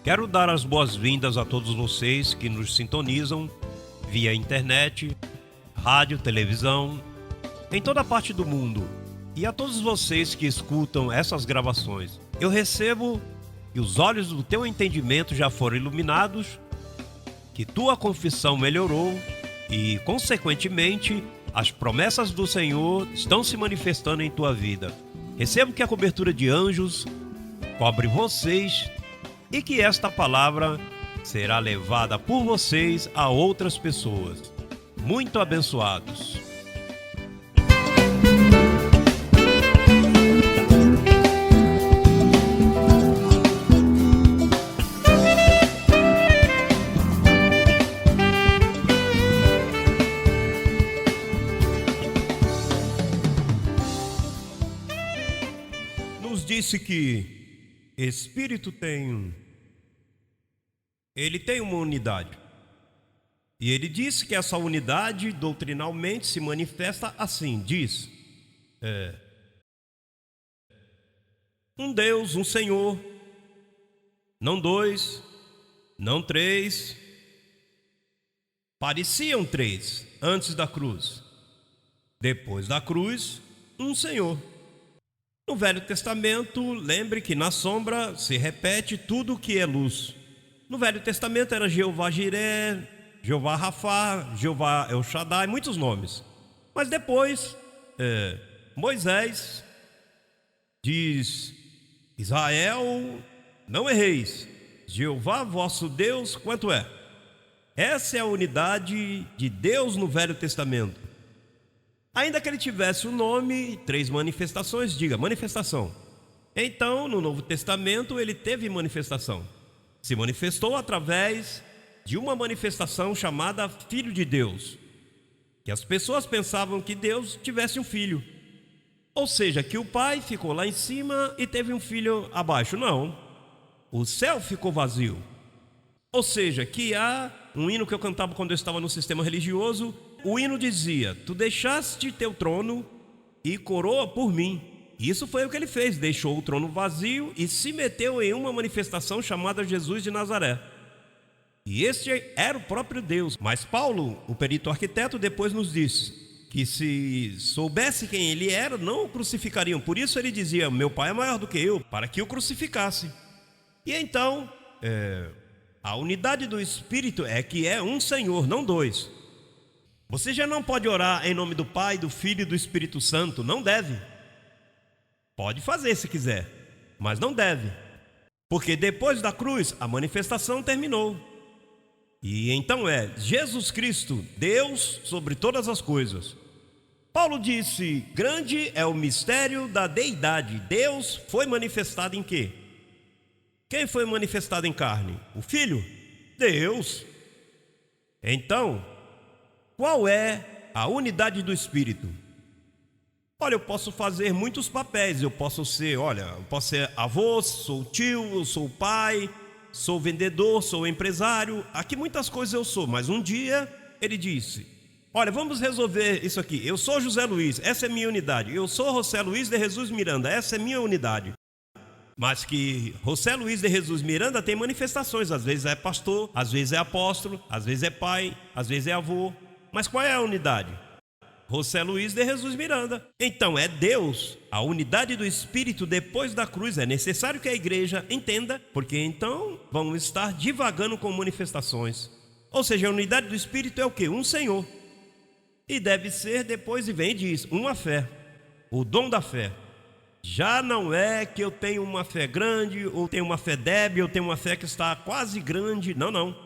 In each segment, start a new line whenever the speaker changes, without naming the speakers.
Quero dar as boas-vindas a todos vocês que nos sintonizam via internet, rádio, televisão, em toda parte do mundo. E a todos vocês que escutam essas gravações. Eu recebo que os olhos do teu entendimento já foram iluminados, que tua confissão melhorou e, consequentemente, as promessas do Senhor estão se manifestando em tua vida. Recebo que a cobertura de anjos cobre vocês e que esta palavra será levada por vocês a outras pessoas. Muito abençoados. Nos disse que Espírito ele tem uma unidade. E ele disse que essa unidade doutrinalmente se manifesta assim, diz: um Deus, um Senhor, não dois, não três. Pareciam três antes da cruz. Depois da cruz, um Senhor. No Velho Testamento, lembre que na sombra se repete tudo o que é luz. No Velho Testamento era Jeová Jiré, Jeová Rafá, Jeová El Shaddai, muitos nomes. Mas depois, Moisés diz: Israel, não erreis, Jeová vosso Deus, quanto é? Essa é a unidade de Deus no Velho Testamento. Ainda que ele tivesse o nome, três manifestações, diga manifestação. Então, no Novo Testamento, ele teve manifestação. Se manifestou através de uma manifestação chamada Filho de Deus. Que as pessoas pensavam que Deus tivesse um filho. Ou seja, que o pai ficou lá em cima e teve um filho abaixo. Não. O céu ficou vazio. Ou seja, que há um hino que eu cantava quando eu estava no sistema religioso. O hino dizia: tu deixaste teu trono e coroa por mim. Isso foi o que ele fez, deixou o trono vazio e se meteu em uma manifestação chamada Jesus de Nazaré. E este era o próprio Deus. Mas Paulo, o perito arquiteto, depois nos disse que se soubesse quem ele era, não o crucificariam. Por isso ele dizia: meu pai é maior do que eu, para que o crucificasse. E então, a unidade do Espírito é que é um Senhor, não dois. Você já não pode orar em nome do Pai, do Filho e do Espírito Santo, não deve. Pode fazer se quiser, mas não deve. Porque depois da cruz, a manifestação terminou. E então Jesus Cristo, Deus sobre todas as coisas. Paulo disse: grande é o mistério da deidade. Deus foi manifestado em quê? Quem foi manifestado em carne? O Filho? Deus. Então, qual é a unidade do Espírito? Olha, eu posso fazer muitos papéis. Eu posso ser avô, sou tio, eu sou pai, sou vendedor, sou empresário. Aqui muitas coisas eu sou. Mas um dia ele disse: olha, vamos resolver isso aqui. Eu sou José Luiz, essa é minha unidade. Eu sou José Luiz de Jesus Miranda, essa é minha unidade. Mas que José Luiz de Jesus Miranda tem manifestações. Às vezes é pastor, às vezes é apóstolo, às vezes é pai, às vezes é avô. Mas qual é a unidade? José Luiz de Jesus Miranda. Então é Deus, a unidade do Espírito depois da cruz. É necessário que a igreja entenda, porque então vamos estar divagando com manifestações. Ou seja, a unidade do Espírito é o quê? Um Senhor. E deve ser, depois e vem e diz, uma fé. O dom da fé. Já não é que eu tenho uma fé grande, ou tenho uma fé débil, ou tenho uma fé que está quase grande. Não, não.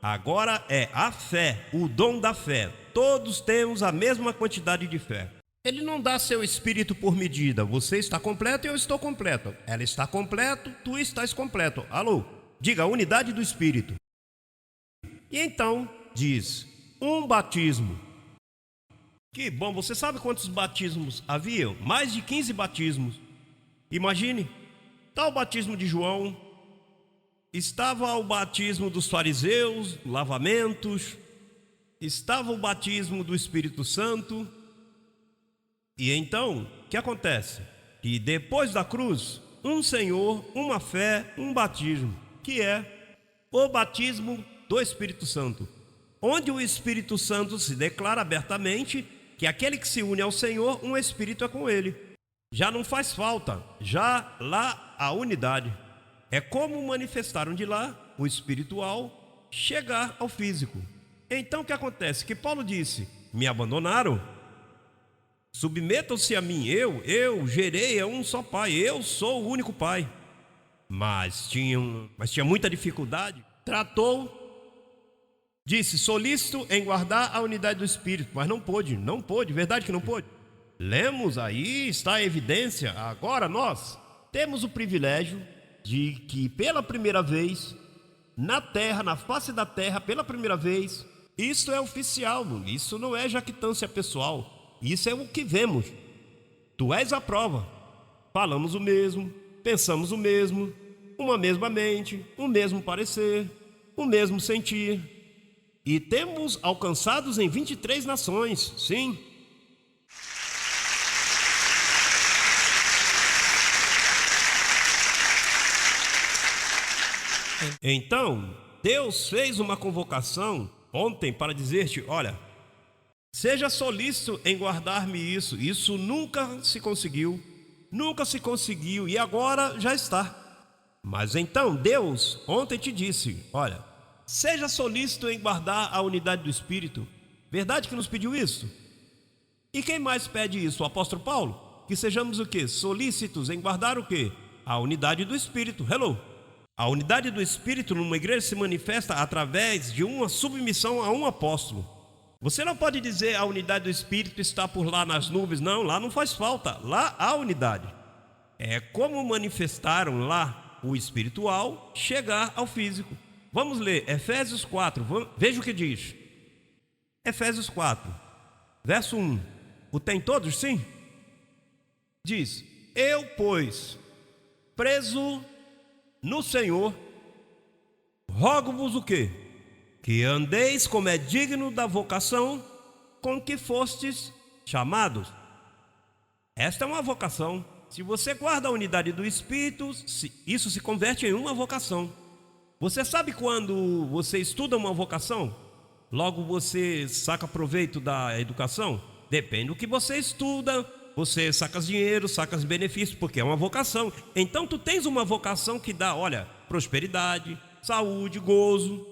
Agora é a fé, o dom da fé. Todos temos a mesma quantidade de fé. Ele não dá seu espírito por medida. Você está completo e eu estou completo. Ela está completo, tu estás completo. Alô? Diga a unidade do Espírito. E então diz, um batismo. Que bom, você sabe quantos batismos haviam? Mais de 15 batismos. Imagine, está o batismo de João, estava o batismo dos fariseus, lavamentos, estava o batismo do Espírito Santo. E então, o que acontece? Que depois da cruz, um Senhor, uma fé, um batismo. que é o batismo do Espírito Santo, onde o Espírito Santo se declara abertamente que aquele que se une ao Senhor, um Espírito é com ele. Já não faz falta, já lá a unidade. É como manifestaram de lá o espiritual chegar ao físico. Então o que acontece? Que Paulo disse: me abandonaram, submetam-se a mim, eu gerei a um só pai, eu sou o único pai. Mas tinha muita dificuldade. Tratou, disse: solícito em guardar a unidade do Espírito, mas não pôde, verdade que não pôde. Lemos aí, está a evidência. Agora nós temos o privilégio de que pela primeira vez, na terra, na face da terra, pela primeira vez, isso é oficial, isso não é jactância pessoal, isso é o que vemos. Tu és a prova. Falamos o mesmo, pensamos o mesmo, uma mesma mente, o mesmo parecer, o mesmo sentir. E temos alcançados em 23 nações, sim. Então, Deus fez uma convocação ontem para dizer-te: olha, seja solícito em guardar-me isso. Isso nunca se conseguiu, e agora já está. Mas então Deus ontem te disse: olha, seja solícito em guardar a unidade do Espírito. Verdade que nos pediu isso? E quem mais pede isso? O apóstolo Paulo? Que sejamos o quê? Solícitos em guardar o quê? A unidade do Espírito. Hello! A unidade do Espírito numa igreja se manifesta através de uma submissão a um apóstolo. Você não pode dizer a unidade do Espírito está por lá nas nuvens. Não, lá não faz falta. Lá há unidade. É como manifestaram lá o espiritual chegar ao físico. Vamos ler Efésios 4. Veja o que diz. Efésios 4, verso 1. O tem todos, sim? Diz: eu, pois, preso no Senhor, rogo-vos o quê? Que andeis como é digno da vocação com que fostes chamados. Esta é uma vocação. Se você guarda a unidade do Espírito, isso se converte em uma vocação. Você sabe quando você estuda uma vocação, logo você saca proveito da educação? Depende do que você estuda. Você saca dinheiro, saca benefícios, porque é uma vocação. Então tu tens uma vocação que dá, olha, prosperidade, saúde, gozo.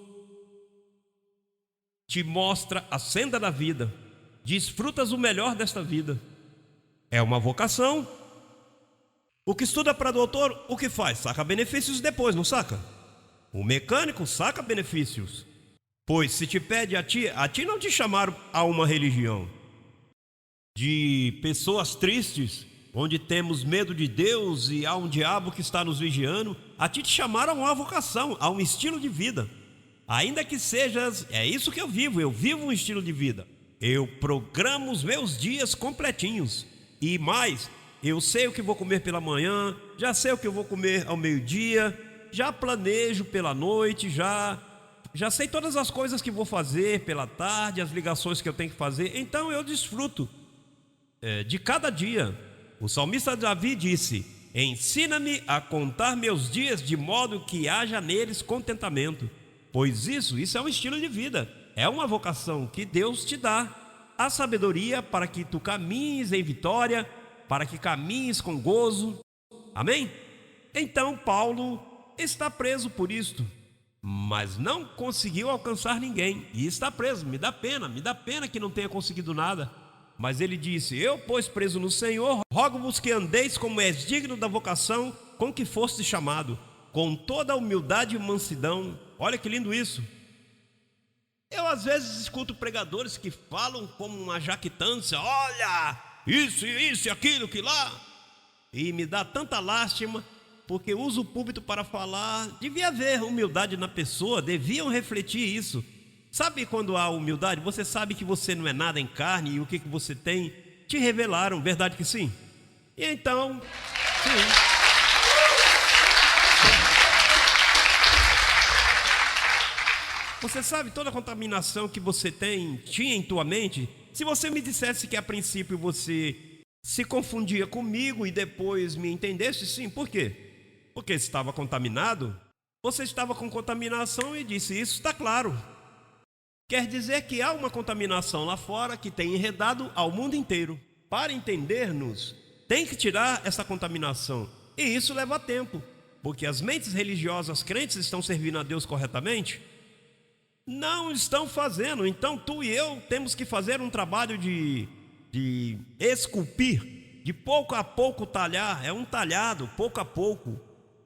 Te mostra a senda da vida. Desfrutas o melhor desta vida. É uma vocação. O que estuda para doutor, o que faz? Saca benefícios depois, não saca? O mecânico saca benefícios. Pois se te pede a ti não te chamaram a uma religião de pessoas tristes, onde temos medo de Deus e há um diabo que está nos vigiando. A ti te chamaram a uma vocação, a um estilo de vida. Ainda que sejas, é isso que eu vivo um estilo de vida. Eu programo os meus dias completinhos. E mais, eu sei o que vou comer pela manhã, já sei o que eu vou comer ao meio-dia, já planejo pela noite, já sei todas as coisas que vou fazer pela tarde, as ligações que eu tenho que fazer. Então eu desfruto de cada dia. O salmista Davi disse: ensina-me a contar meus dias de modo que haja neles contentamento. Pois isso é um estilo de vida, é uma vocação que Deus te dá, a sabedoria para que tu caminhes em vitória, para que caminhes com gozo. Amém? Então Paulo está preso por isto, mas não conseguiu alcançar ninguém, e está preso. Me dá pena que não tenha conseguido nada. Mas ele disse: eu, pois, preso no Senhor, rogo-vos que andeis como és digno da vocação com que foste chamado, com toda a humildade e mansidão. Olha que lindo isso. Eu às vezes escuto pregadores que falam como uma jactância: olha, isso e aquilo que lá. E me dá tanta lástima, porque uso o púlpito para falar. Devia haver humildade na pessoa, deviam refletir isso. Sabe quando há humildade? Você sabe que você não é nada em carne, e o que você tem te revelaram, verdade que sim? E então, sim. Você sabe toda a contaminação que você tinha em tua mente? Se você me dissesse que a princípio você se confundia comigo e depois me entendesse, sim, por quê? Porque estava contaminado. Você estava com contaminação e disse: isso está claro. Quer dizer que há uma contaminação lá fora que tem enredado ao mundo inteiro. Para entendermos, tem que tirar essa contaminação. E isso leva tempo, porque as mentes religiosas crentes estão servindo a Deus corretamente? Não estão fazendo. Então tu e eu temos que fazer um trabalho de esculpir, de pouco a pouco talhar. É um talhado, pouco a pouco,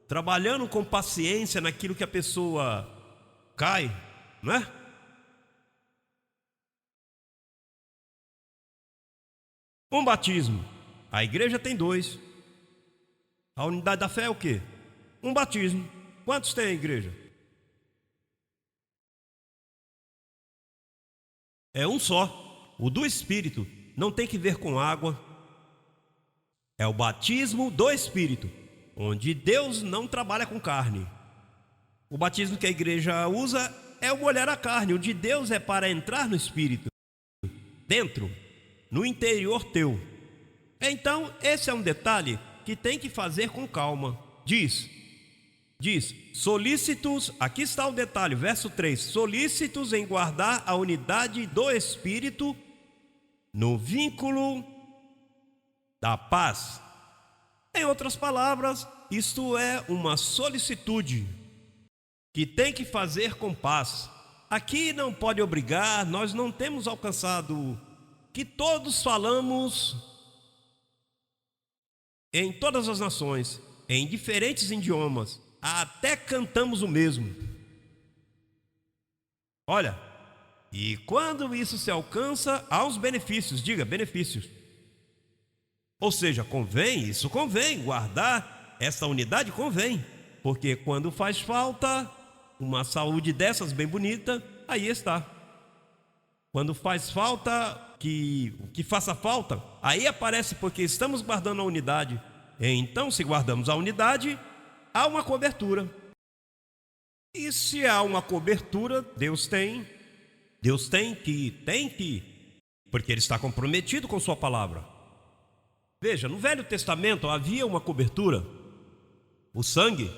trabalhando com paciência naquilo que a pessoa cai, não é? Um batismo. A igreja tem dois. A unidade da fé é o quê? Um batismo. Quantos tem a igreja? É um só. O do Espírito. Não tem que ver com água. É o batismo do Espírito, onde Deus não trabalha com carne. O batismo que a igreja usa é o molhar a carne. O de Deus é para entrar no Espírito, dentro, no interior teu. Então esse é um detalhe que tem que fazer com calma. Diz, solícitos, aqui está o detalhe, verso 3: solícitos em guardar a unidade do Espírito no vínculo da paz. Em outras palavras, isto é uma solicitude que tem que fazer com paz. Aqui não pode obrigar, nós não temos alcançado que todos falamos em todas as nações, em diferentes idiomas, até cantamos o mesmo. Olha, e quando isso se alcança, há os benefícios, diga benefícios. Ou seja, isso convém, guardar essa unidade convém, porque quando faz falta uma saúde dessas bem bonita, aí está. Quando faz falta, que faça falta, aí aparece, porque estamos guardando a unidade. Então, se guardamos a unidade, há uma cobertura. E se há uma cobertura, Deus tem que, porque Ele está comprometido com sua palavra. Veja, no Velho Testamento havia uma cobertura, o sangue.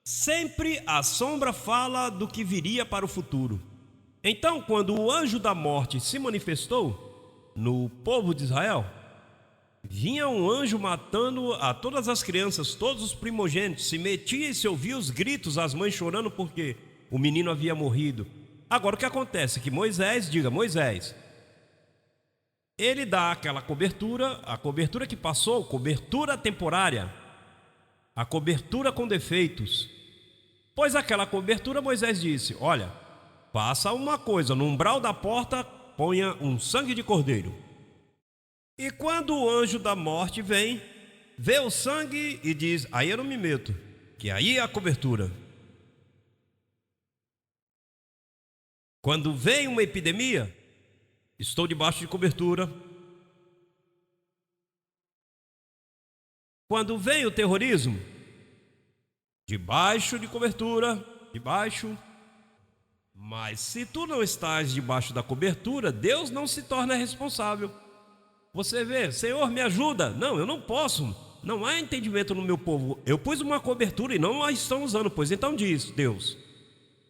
Sempre a sombra fala do que viria para o futuro. Então, quando o anjo da morte se manifestou no povo de Israel, vinha um anjo matando a todas as crianças, todos os primogênitos. Se metia e se ouvia os gritos, as mães chorando porque o menino havia morrido. Agora o que acontece? Que Moisés, ele dá aquela cobertura, a cobertura que passou, cobertura temporária, a cobertura com defeitos. Pois aquela cobertura, Moisés disse: olha, faça uma coisa, no umbral da porta ponha um sangue de cordeiro. E quando o anjo da morte vem, vê o sangue e diz: aí eu não me meto, que aí é a cobertura. Quando vem uma epidemia, estou debaixo de cobertura. Quando vem o terrorismo, debaixo de cobertura, debaixo. Mas se tu não estás debaixo da cobertura, Deus não se torna responsável. Você vê: Senhor, me ajuda. Não, eu não posso. Não há entendimento no meu povo. Eu pus uma cobertura e não a estão usando. Pois então diz Deus: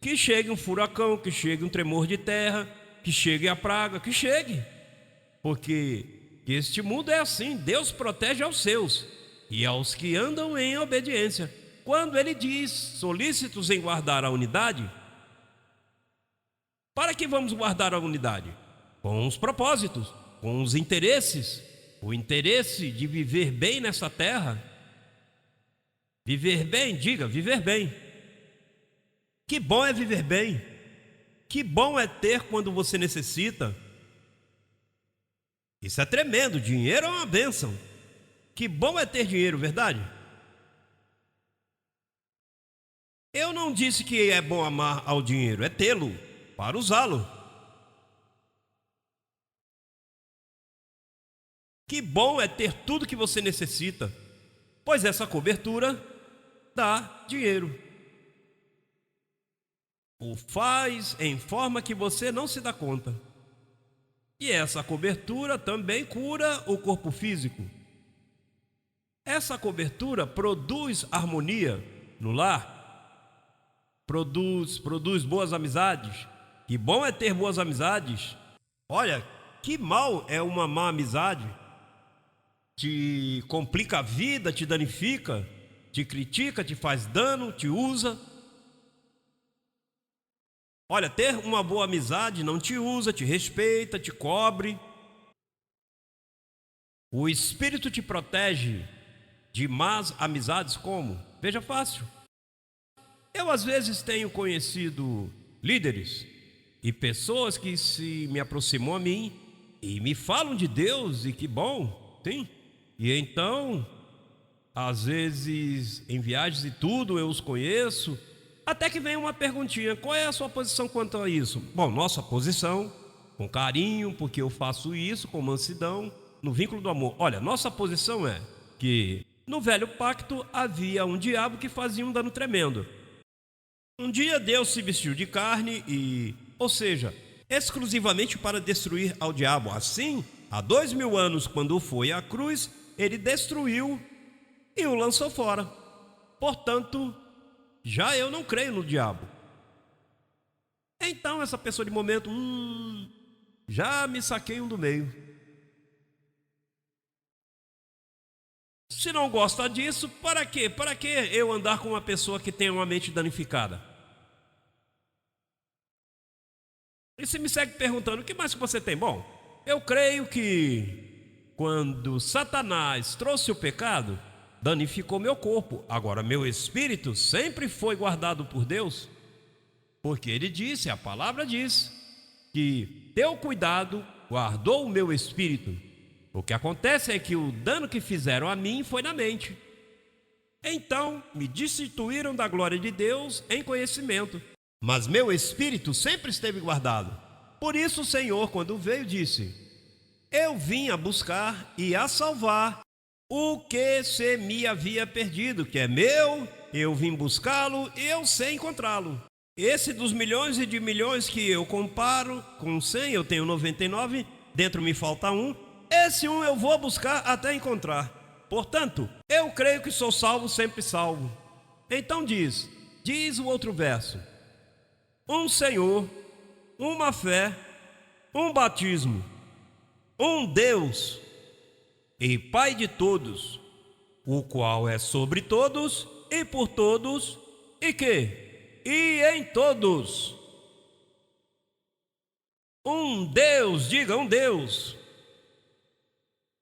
que chegue um furacão, que chegue um tremor de terra, que chegue a praga, que chegue. Porque este mundo é assim. Deus protege aos seus e aos que andam em obediência. Quando Ele diz solícitos em guardar a unidade, para que vamos guardar a unidade? Com os propósitos, com os interesses, o interesse de viver bem nessa terra. Viver bem, diga, viver bem. Que bom é viver bem. Que bom é ter quando você necessita. Isso é tremendo, dinheiro é uma bênção. Que bom é ter dinheiro, verdade? Eu não disse que é bom amar ao dinheiro, é tê-lo, para usá-lo. Que bom é ter tudo que você necessita, pois essa cobertura dá dinheiro. O faz em forma que você não se dá conta. E essa cobertura também cura o corpo físico. Essa cobertura produz harmonia no lar. produz boas amizades. Que bom é ter boas amizades. Olha, que mal é uma má amizade. Te complica a vida, te danifica, te critica, te faz dano, te usa. Olha, ter uma boa amizade não te usa, te respeita, te cobre. O Espírito te protege de más amizades como? Veja fácil. Eu às vezes tenho conhecido líderes e pessoas que se me aproximam a mim e me falam de Deus, e que bom, sim. E então, às vezes em viagens e tudo eu os conheço, até que vem uma perguntinha: qual é a sua posição quanto a isso? Bom, nossa posição, com carinho, porque eu faço isso com mansidão, no vínculo do amor. Olha, nossa posição é que no velho pacto havia um diabo que fazia um dano tremendo. Um dia Deus se vestiu de carne ou seja, exclusivamente para destruir ao diabo. Assim, há 2000 anos, quando foi à cruz, ele destruiu e o lançou fora. Portanto, já eu não creio no diabo. Então essa pessoa de momento, já me saquei um do meio. Se não gosta disso, para quê? Para que eu andar com uma pessoa que tem uma mente danificada? E se me segue perguntando: o que mais que você tem? Bom, eu creio que quando Satanás trouxe o pecado, danificou meu corpo. Agora, meu espírito sempre foi guardado por Deus, porque ele disse, a palavra diz, que teu cuidado guardou o meu espírito. O que acontece é que o dano que fizeram a mim foi na mente. Então me destituíram da glória de Deus em conhecimento, mas meu espírito sempre esteve guardado. Por isso o Senhor, quando veio, disse: eu vim a buscar e a salvar o que se me havia perdido, que é meu. Eu vim buscá-lo e eu sei encontrá-lo. Esse dos milhões e de milhões que eu comparo com 100, eu tenho 99, dentro me falta um. Esse um eu vou buscar até encontrar. Portanto, eu creio que sou salvo, sempre salvo. Então diz o outro verso: um Senhor, uma fé, um batismo, um Deus e Pai de todos, o qual é sobre todos e por todos e que? E em todos. Um Deus, diga um Deus.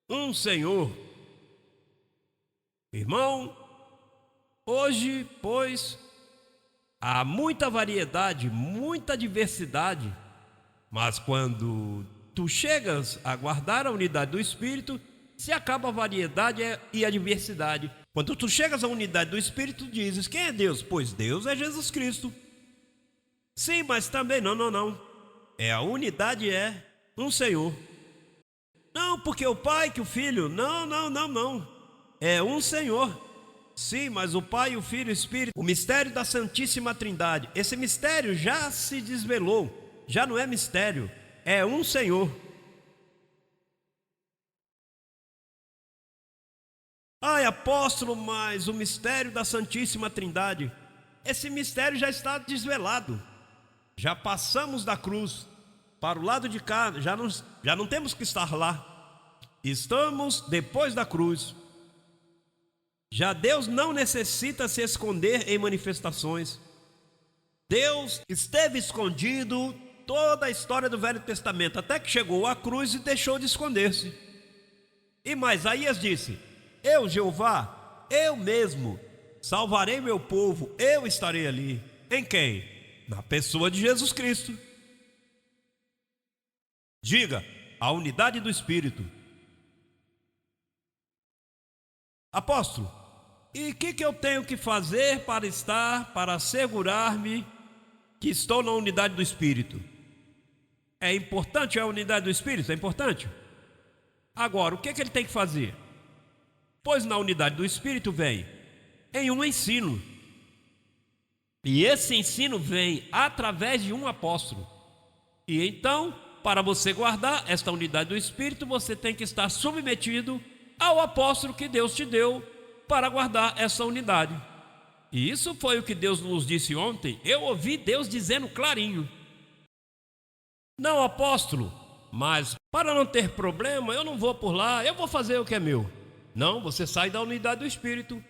Um Senhor. Irmão, hoje, pois, há muita variedade, muita diversidade, mas quando tu chegas a guardar a unidade do Espírito, se acaba a variedade e a diversidade. Quando tu chegas à unidade do Espírito, dizes: quem é Deus? Pois Deus é Jesus Cristo. Sim, mas também não. A unidade é um Senhor. Não, porque o Pai, que o Filho. Não. É um Senhor. Sim, mas o Pai, o Filho e o Espírito. O mistério da Santíssima Trindade. Esse mistério já se desvelou. Já não é mistério. É um Senhor. Ai, apóstolo, mas o mistério da Santíssima Trindade. Esse mistério já está desvelado. Já passamos da cruz para o lado de cá, já não temos que estar lá. Estamos depois da cruz. Já Deus não necessita se esconder em manifestações. Deus esteve escondido toda a história do Velho Testamento, até que chegou à cruz e deixou de esconder-se. E mais, Isaías disse: eu, Jeová, eu mesmo salvarei meu povo, eu estarei ali. Em quem? Na pessoa de Jesus Cristo. Diga: a unidade do Espírito. Apóstolo, e o que eu tenho que fazer para assegurar-me que estou na unidade do Espírito? É importante a unidade do Espírito? É importante. Agora, o que ele tem que fazer? Pois na unidade do Espírito vem em um ensino. E esse ensino vem através de um apóstolo. E então, para você guardar esta unidade do Espírito, você tem que estar submetido ao apóstolo que Deus te deu para guardar essa unidade. E isso foi o que Deus nos disse ontem. Eu ouvi Deus dizendo clarinho. Não, apóstolo, mas para não ter problema, eu não vou por lá, eu vou fazer o que é meu. Não, você sai da unidade do Espírito.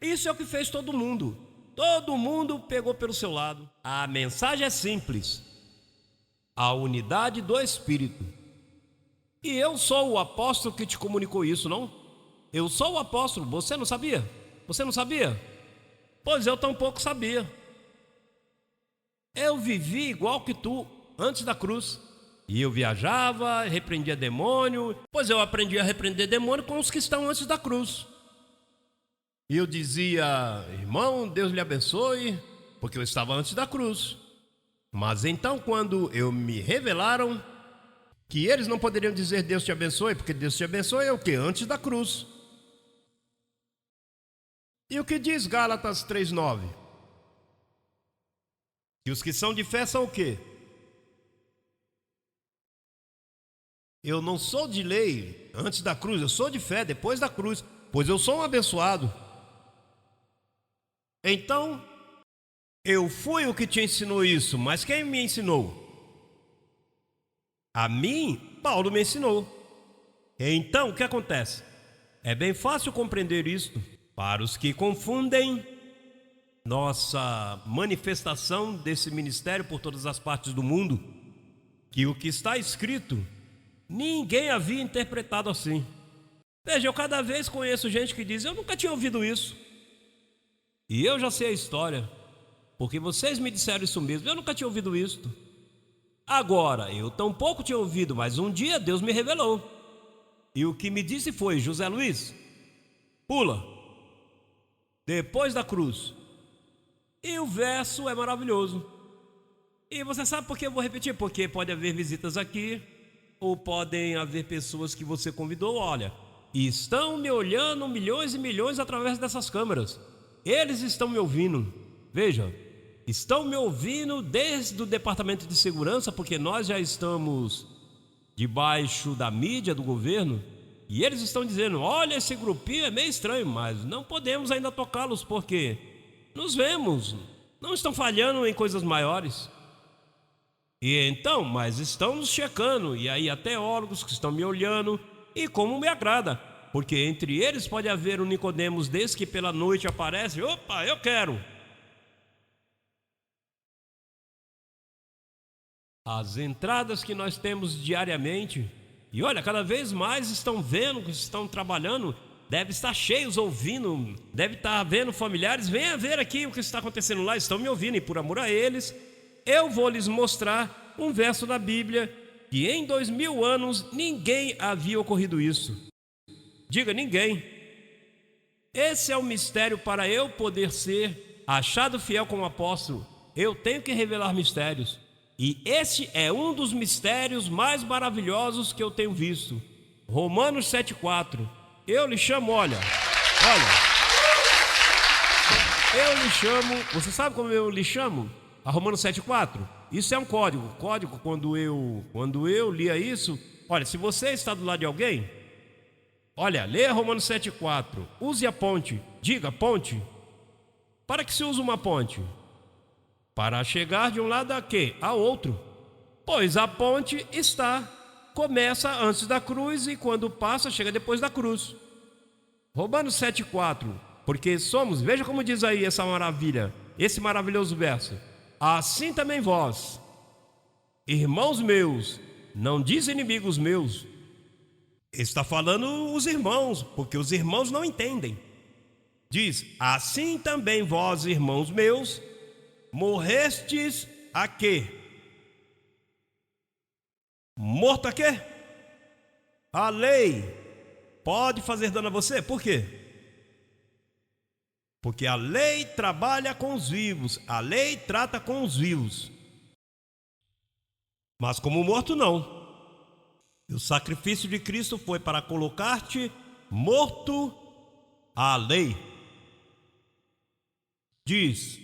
Isso é o que fez todo mundo. Todo mundo pegou pelo seu lado. A mensagem é simples: a unidade do Espírito. E eu sou o apóstolo que te comunicou isso, não? Eu sou o apóstolo, você não sabia? Você não sabia? Pois eu tampouco sabia. Eu vivi igual que tu antes da cruz. E eu viajava, repreendia demônio. Pois eu aprendi a repreender demônio com os que estão antes da cruz. E eu dizia: irmão, Deus lhe abençoe, porque eu estava antes da cruz. Mas então, quando me revelaram que eles não poderiam dizer Deus te abençoe, porque Deus te abençoe é o que? Antes da cruz. E o que diz Gálatas 3:9? Que os que são de fé são o quê? Eu não sou de lei antes da cruz, eu sou de fé depois da cruz, pois eu sou um abençoado. Então, eu fui o que te ensinou isso, mas quem me ensinou? A mim, Paulo me ensinou. Então, o que acontece? É bem fácil compreender isto para os que confundem nossa manifestação desse ministério por todas as partes do mundo, que o que está escrito ninguém havia interpretado assim. Veja, eu cada vez conheço gente que diz: eu nunca tinha ouvido isso. E eu já sei a história, porque vocês me disseram isso mesmo, eu nunca tinha ouvido isso. Agora, eu tampouco tinha ouvido, mas um dia Deus me revelou. E o que me disse foi: José Luiz, pula, depois da cruz. E o verso é maravilhoso. E você sabe por que eu vou repetir? Porque pode haver visitas aqui, ou podem haver pessoas que você convidou, olha, e estão me olhando milhões e milhões através dessas câmeras. Eles estão me ouvindo. Veja, estão me ouvindo desde o departamento de segurança, porque nós já estamos debaixo da mídia do governo, e eles estão dizendo: olha, esse grupinho é meio estranho, mas não podemos ainda tocá-los, porque nos vemos, não estão falhando em coisas maiores. E então, mas estão nos checando, e aí há teólogos que estão me olhando, e como me agrada, porque entre eles pode haver um Nicodemos desse que pela noite aparece: opa, eu quero. As entradas que nós temos diariamente, e olha, cada vez mais estão vendo, que estão trabalhando, deve estar cheios ouvindo, deve estar vendo familiares: venha ver aqui o que está acontecendo lá, estão me ouvindo, e por amor a eles, eu vou lhes mostrar um verso da Bíblia que em 2000 anos ninguém havia ocorrido isso. Diga: ninguém. Esse é o mistério. Para eu poder ser achado fiel como apóstolo, eu tenho que revelar mistérios. E esse é um dos mistérios mais maravilhosos que eu tenho visto. Romanos 7,4. Eu lhe chamo, olha, eu lhe chamo, você sabe como eu lhe chamo? A Romanos 7,4. Isso é um código. Código, quando eu lia isso, olha, se você está do lado de alguém, olha, leia Romanos 7,4. Use a ponte. Diga: ponte. Para que se usa uma ponte? Para chegar de um lado a quê? A outro. Pois a ponte começa antes da cruz, e quando passa, chega depois da cruz. Romanos 7,4. Porque somos, veja como diz aí essa maravilha, esse maravilhoso verso: assim também vós, irmãos meus, não diz inimigos meus. Está falando os irmãos, porque os irmãos não entendem. Diz: assim também vós, irmãos meus, morrestes a quê? Morto a quê? A lei pode fazer dano a você. Por quê? Porque a lei trabalha com os vivos, a lei trata com os vivos, mas como morto não. E o sacrifício de Cristo foi para colocar-te morto à lei. Diz: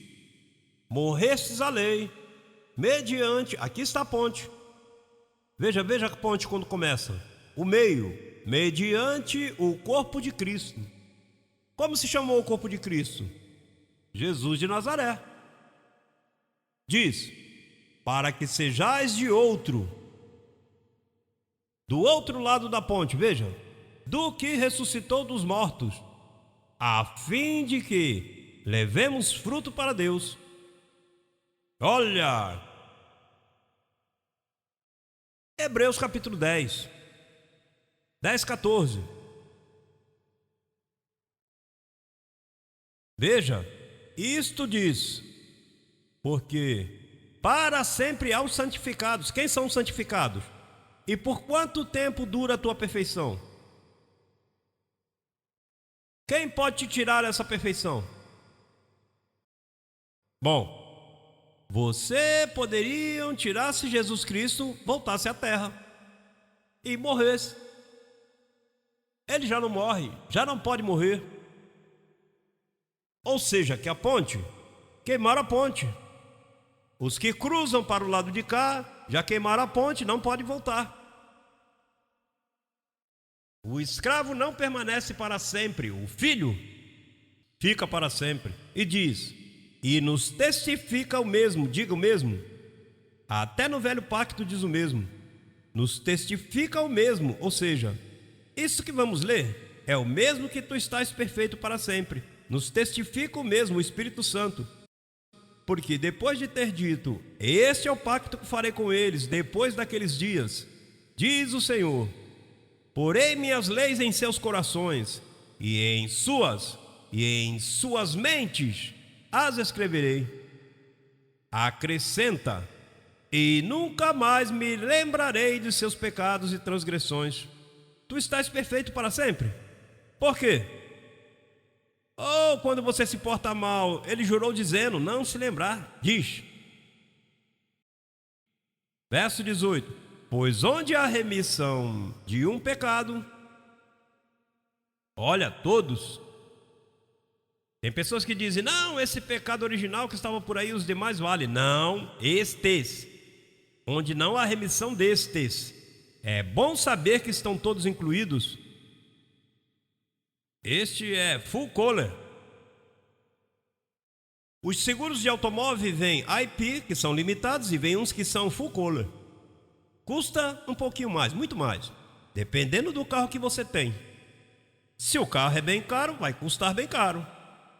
morrestes à lei, mediante, aqui está a ponte. Veja a ponte quando começa. O meio, mediante o corpo de Cristo. Como se chamou o corpo de Cristo? Jesus de Nazaré. Diz: para que sejais de outro, do outro lado da ponte, veja, do que ressuscitou dos mortos, a fim de que levemos fruto para Deus. Olha, Hebreus capítulo 10, 14. Veja, isto diz: porque para sempre há os santificados. Quem são os santificados? E por quanto tempo dura a tua perfeição? Quem pode te tirar essa perfeição? Bom, você poderiam tirar se Jesus Cristo voltasse à terra e morresse. Ele já não morre, já não pode morrer. Ou seja, que a ponte, queimaram a ponte. Os que cruzam para o lado de cá, já queimaram a ponte, não pode voltar. O escravo não permanece para sempre, o filho fica para sempre. E diz: e nos testifica o mesmo, diga o mesmo. Até no velho pacto diz o mesmo. Nos testifica o mesmo, ou seja, isso que vamos ler é o mesmo que tu estás perfeito para sempre. Nos testifica o mesmo, o Espírito Santo. Porque depois de ter dito: este é o pacto que farei com eles depois daqueles dias, diz o Senhor, porei minhas leis em seus corações, e em suas mentes as escreverei. Acrescenta: e nunca mais me lembrarei de seus pecados e transgressões. Tu estás perfeito para sempre. Por quê? Ou quando você se porta mal, ele jurou dizendo: não se lembrar. Diz, verso 18: pois onde há remissão de um pecado, olha, todos. Tem pessoas que dizem: não, esse pecado original que estava por aí, os demais vale. Não, estes, onde não há remissão destes, é bom saber que estão todos incluídos. Este é full color. Os seguros de automóvel vêm IP, que são limitados, e vem uns que são full color. Custa um pouquinho mais, muito mais, dependendo do carro que você tem. Se o carro é bem caro, vai custar bem caro.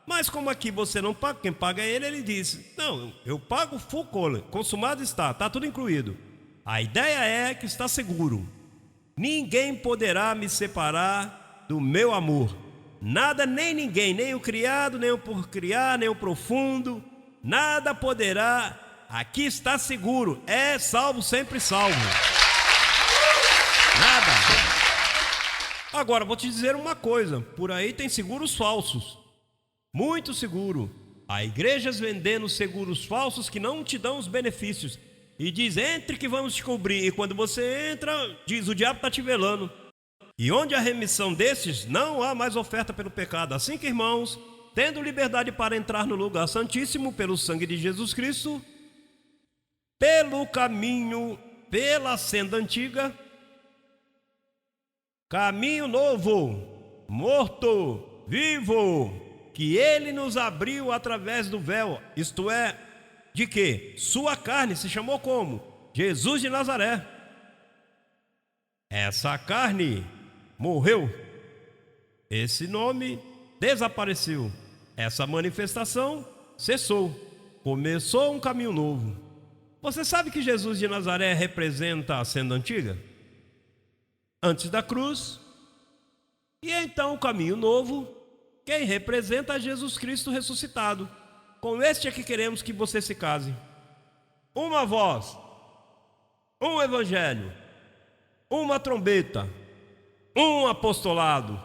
Mas como aqui você não paga, quem paga é ele diz: não, eu pago full color, consumado está tudo incluído. A ideia é que está seguro. Ninguém poderá me separar do meu amor. Nada, nem ninguém, nem o criado, nem o por criar, nem o profundo, nada poderá. Aqui está seguro, é salvo, sempre salvo. Nada. Agora, vou te dizer uma coisa: por aí tem seguros falsos, muito seguro. Há igrejas vendendo seguros falsos que não te dão os benefícios. E diz: entre que vamos te cobrir. E quando você entra, diz: o diabo está te velando. E onde há remissão desses, não há mais oferta pelo pecado. Assim que, irmãos, tendo liberdade para entrar no lugar santíssimo pelo sangue de Jesus Cristo, pelo caminho, pela senda antiga, caminho novo, morto, vivo, que ele nos abriu através do véu, isto é, de que sua carne se chamou como? Jesus de Nazaré. Essa carne morreu, esse nome desapareceu, essa manifestação cessou, começou um caminho novo. Você sabe que Jesus de Nazaré representa a senda antiga? Antes da cruz. E então o caminho novo, quem representa é Jesus Cristo ressuscitado. Com este é que queremos que você se case. Uma voz, um evangelho, uma trombeta, um apostolado.